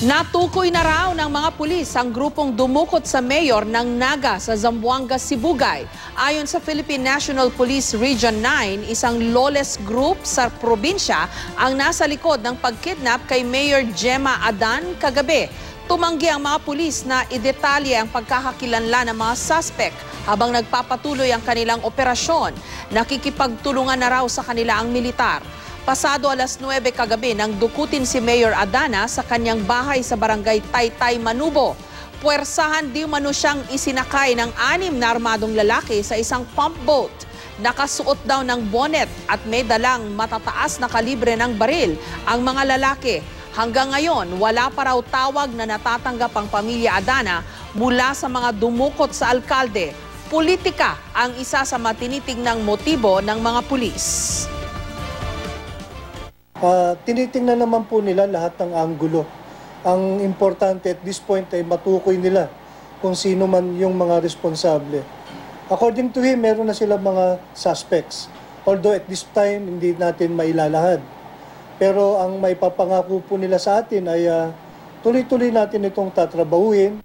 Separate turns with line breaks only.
Natukoy na raw ng mga pulis ang grupong dumukot sa mayor ng Naga sa Zamboanga, Sibugay. Ayon sa Philippine National Police Region 9, isang lawless group sa probinsya ang nasa likod ng pagkidnap kay Mayor Gemma Adan kagabi. Tumanggi ang mga pulis na idetalye ang pagkakakilanlan ng mga suspect habang nagpapatuloy ang kanilang operasyon. Nakikipagtulungan na raw sa kanila ang militar. Pasado alas 9 kagabi nang dukutin si Mayor Adana sa kanyang bahay sa barangay Taytay, Manubo. Puwersahan di umano siyang isinakay ng 6 na armadong lalaki sa isang pump boat. Nakasuot daw ng bonnet at may dalang matataas na kalibre ng baril ang mga lalaki. Hanggang ngayon, wala pa raw tawag na natatanggap ang pamilya Adana mula sa mga dumukot sa alkalde. Politika ang isa sa matinitingnang motibo ng mga pulis.
Tinitingnan naman po nila lahat ng anggulo. Ang importante at this point ay matukoy nila kung sino man yung mga responsable. According to him, meron na sila mga suspects. Although at this time, hindi natin mailalahad. Pero ang maipapangako po nila sa atin ay tuloy-tuloy natin itong tatrabahuhin.